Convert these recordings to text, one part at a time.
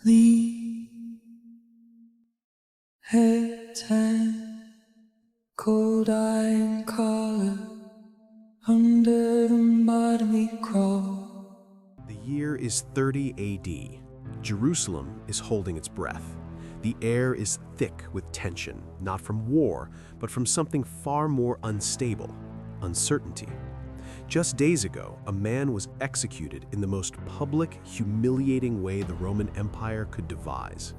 the head tan, cold iron collar, under the bottom crawl. The year is 30 AD. Jerusalem is holding its breath. The air is thick with tension, not from war, but from something far more unstable: uncertainty. Just days ago, a man was executed in the most public, humiliating way the Roman Empire could devise.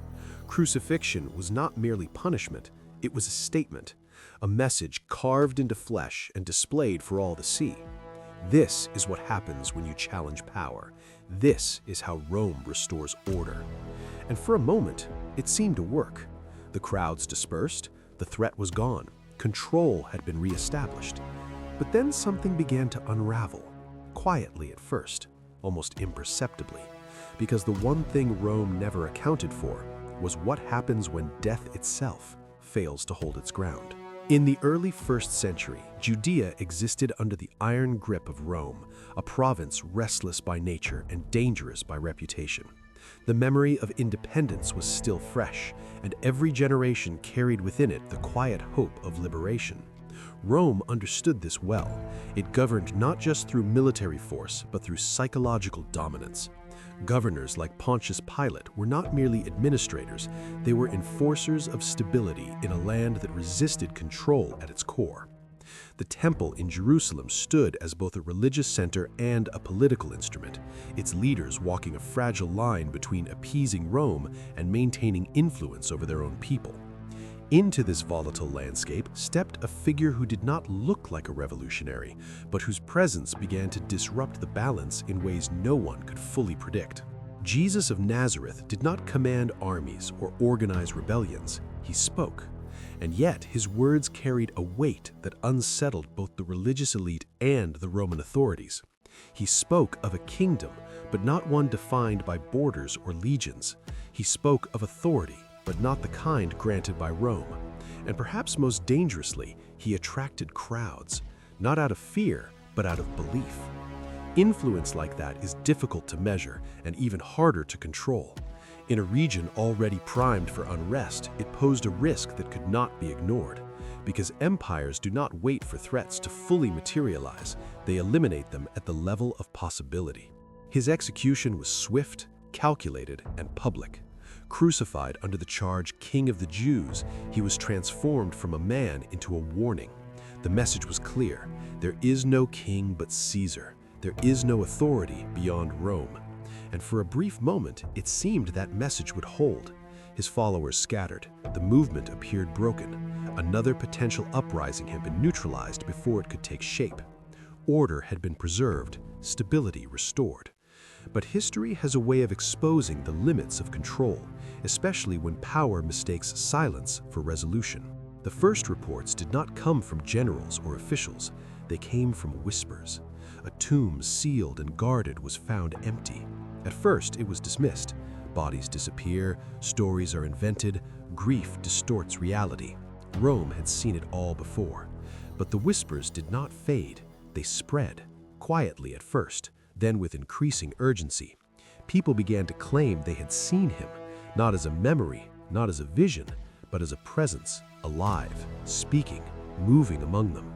Crucifixion was not merely punishment, it was a statement, a message carved into flesh and displayed for all to see. This is what happens when you challenge power. This is how Rome restores order. And for a moment, it seemed to work. The crowds dispersed, the threat was gone, control had been reestablished. But then something began to unravel, quietly at first, almost imperceptibly, because the one thing Rome never accounted for was what happens when death itself fails to hold its ground. In the early 1st century, Judea existed under the iron grip of Rome, a province restless by nature and dangerous by reputation. The memory of independence was still fresh, and every generation carried within it the quiet hope of liberation. Rome understood this well. It governed not just through military force, but through psychological dominance. Governors like Pontius Pilate were not merely administrators, they were enforcers of stability in a land that resisted control at its core. The temple in Jerusalem stood as both a religious center and a political instrument, its leaders walking a fragile line between appeasing Rome and maintaining influence over their own people. Into this volatile landscape stepped a figure who did not look like a revolutionary, but whose presence began to disrupt the balance in ways no one could fully predict. Jesus of Nazareth did not command armies or organize rebellions. He spoke. And yet his words carried a weight that unsettled both the religious elite and the Roman authorities. He spoke of a kingdom, but not one defined by borders or legions. He spoke of authority, but not the kind granted by Rome. And perhaps most dangerously, he attracted crowds, not out of fear, but out of belief. Influence like that is difficult to measure and even harder to control. In a region already primed for unrest, it posed a risk that could not be ignored. Because empires do not wait for threats to fully materialize, they eliminate them at the level of possibility. His execution was swift, calculated, and public. Crucified under the charge King of the Jews, he was transformed from a man into a warning. The message was clear: there is no king but Caesar. There is no authority beyond Rome. And for a brief moment, it seemed that message would hold. His followers scattered. The movement appeared broken. Another potential uprising had been neutralized before it could take shape. Order had been preserved, stability restored. But history has a way of exposing the limits of control, especially when power mistakes silence for resolution. The first reports did not come from generals or officials. They came from whispers. A tomb sealed and guarded was found empty. At first, it was dismissed. Bodies disappear, stories are invented, grief distorts reality. Rome had seen it all before. But the whispers did not fade. They spread, quietly at first, then with increasing urgency. People began to claim they had seen him, not as a memory, not as a vision, but as a presence, alive, speaking, moving among them.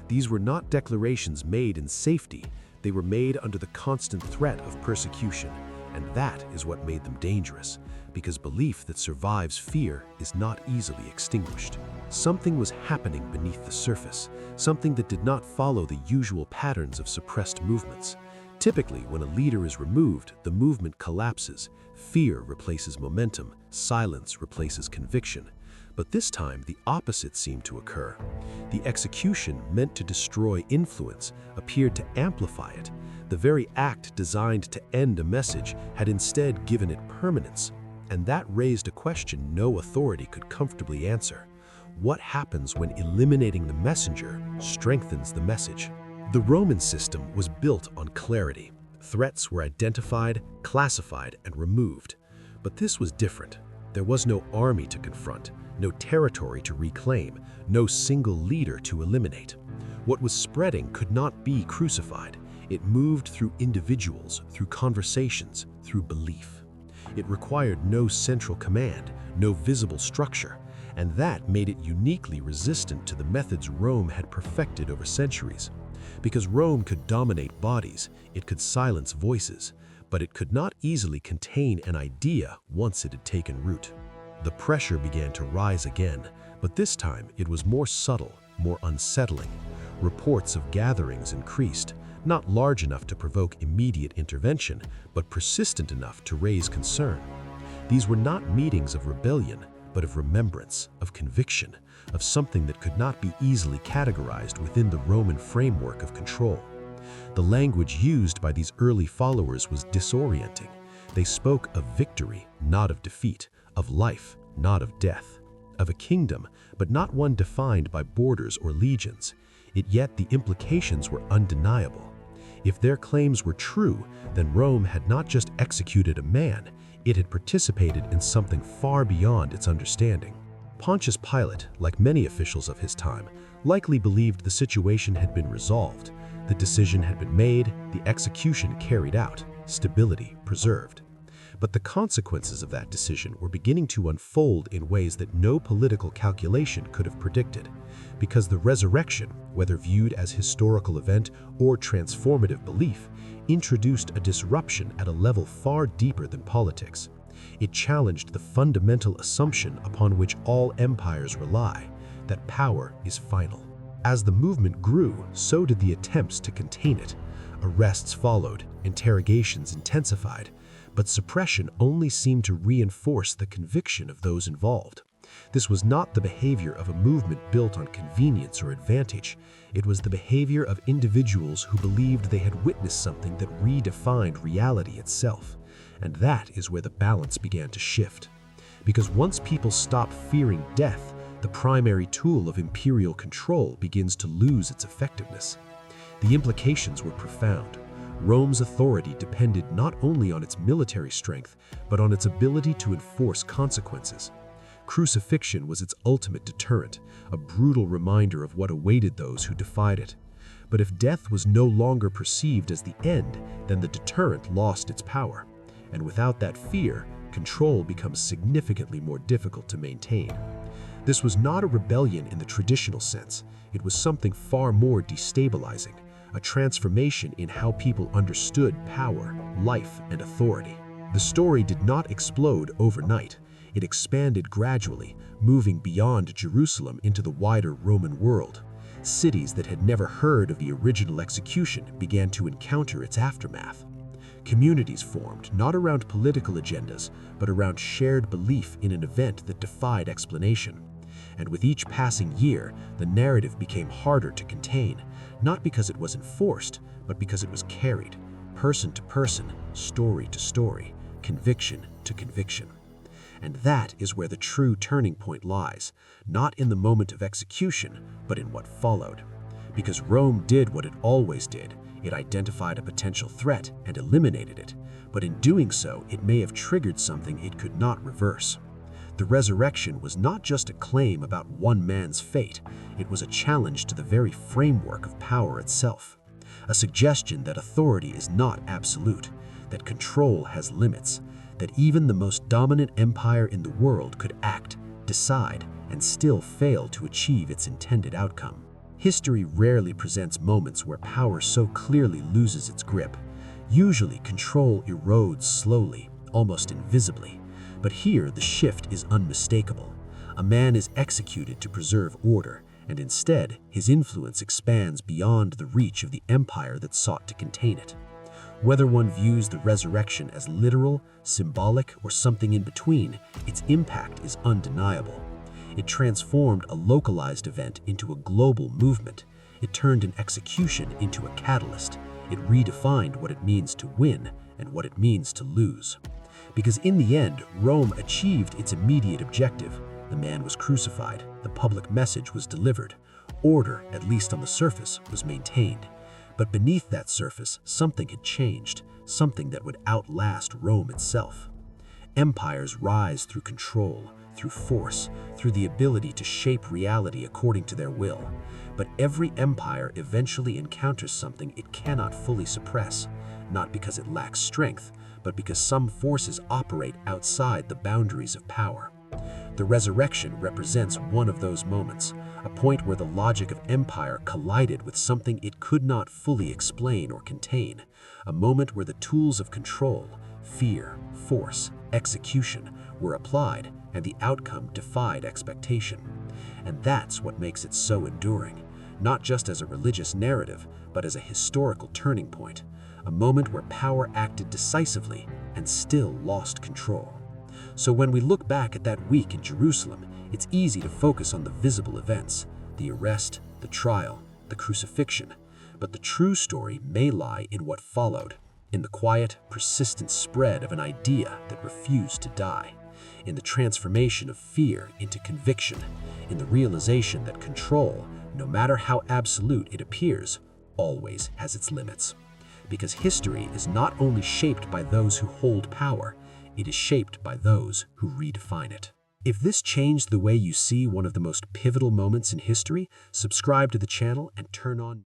These were not declarations made in safety. They were made under the constant threat of persecution, and that is what made them dangerous, because belief that survives fear is not easily extinguished. Something was happening beneath the surface, something that did not follow the usual patterns of suppressed movements. Typically, when a leader is removed, the movement collapses. Fear replaces momentum, silence replaces conviction. But this time, the opposite seemed to occur. The execution, meant to destroy influence, appeared to amplify it. The very act designed to end a message had instead given it permanence. And that raised a question no authority could comfortably answer. What happens when eliminating the messenger strengthens the message? The Roman system was built on clarity. Threats were identified, classified, and removed. But this was different. There was no army to confront, no territory to reclaim, no single leader to eliminate. What was spreading could not be crucified. It moved through individuals, through conversations, through belief. It required no central command, no visible structure, and that made it uniquely resistant to the methods Rome had perfected over centuries. Because Rome could dominate bodies, it could silence voices, but it could not easily contain an idea once it had taken root. The pressure began to rise again, but this time it was more subtle, more unsettling. Reports of gatherings increased, not large enough to provoke immediate intervention, but persistent enough to raise concern. These were not meetings of rebellion, but of remembrance, of conviction, of something that could not be easily categorized within the Roman framework of control. The language used by these early followers was disorienting. They spoke of victory, not of defeat, of life, not of death, of a kingdom, but not one defined by borders or legions. Yet the implications were undeniable. If their claims were true, then Rome had not just executed a man, it had participated in something far beyond its understanding. Pontius Pilate, like many officials of his time, likely believed the situation had been resolved. The decision had been made, the execution carried out, stability preserved. But the consequences of that decision were beginning to unfold in ways that no political calculation could have predicted, because the resurrection, whether viewed as historical event or transformative belief, introduced a disruption at a level far deeper than politics. It challenged the fundamental assumption upon which all empires rely, that power is final. As the movement grew, so did the attempts to contain it. Arrests followed, interrogations intensified, but suppression only seemed to reinforce the conviction of those involved. This was not the behavior of a movement built on convenience or advantage. It was the behavior of individuals who believed they had witnessed something that redefined reality itself. And that is where the balance began to shift. Because once people stop fearing death, the primary tool of imperial control begins to lose its effectiveness. The implications were profound. Rome's authority depended not only on its military strength, but on its ability to enforce consequences. Crucifixion was its ultimate deterrent, a brutal reminder of what awaited those who defied it. But if death was no longer perceived as the end, then the deterrent lost its power. And without that fear, control becomes significantly more difficult to maintain. This was not a rebellion in the traditional sense. It was something far more destabilizing, a transformation in how people understood power, life, and authority. The story did not explode overnight. It expanded gradually, moving beyond Jerusalem into the wider Roman world. Cities that had never heard of the original execution began to encounter its aftermath. Communities formed, not around political agendas, but around shared belief in an event that defied explanation. And with each passing year, the narrative became harder to contain, not because it was enforced, but because it was carried, person to person, story to story, conviction to conviction. And that is where the true turning point lies, not in the moment of execution, but in what followed. Because Rome did what it always did. It identified a potential threat and eliminated it, but in doing so, it may have triggered something it could not reverse. The resurrection was not just a claim about one man's fate, it was a challenge to the very framework of power itself. A suggestion that authority is not absolute, that control has limits, that even the most dominant empire in the world could act, decide, and still fail to achieve its intended outcome. History rarely presents moments where power so clearly loses its grip. Usually, control erodes slowly, almost invisibly. But here, the shift is unmistakable. A man is executed to preserve order, and instead, his influence expands beyond the reach of the empire that sought to contain it. Whether one views the resurrection as literal, symbolic, or something in between, its impact is undeniable. It transformed a localized event into a global movement. It turned an execution into a catalyst. It redefined what it means to win and what it means to lose. Because in the end, Rome achieved its immediate objective. The man was crucified, the public message was delivered, order, at least on the surface, was maintained. But beneath that surface, something had changed, something that would outlast Rome itself. Empires rise through control, through force, through the ability to shape reality according to their will. But every empire eventually encounters something it cannot fully suppress, not because it lacks strength, but because some forces operate outside the boundaries of power. The resurrection represents one of those moments, a point where the logic of empire collided with something it could not fully explain or contain, a moment where the tools of control, fear, force, execution were applied and the outcome defied expectation. And that's what makes it so enduring, not just as a religious narrative, but as a historical turning point, a moment where power acted decisively and still lost control. So when we look back at that week in Jerusalem, it's easy to focus on the visible events, the arrest, the trial, the crucifixion, but the true story may lie in what followed, in the quiet, persistent spread of an idea that refused to die, in the transformation of fear into conviction, in the realization that control, no matter how absolute it appears, always has its limits. Because history is not only shaped by those who hold power, it is shaped by those who redefine it. If this changed the way you see one of the most pivotal moments in history, subscribe to the channel and turn on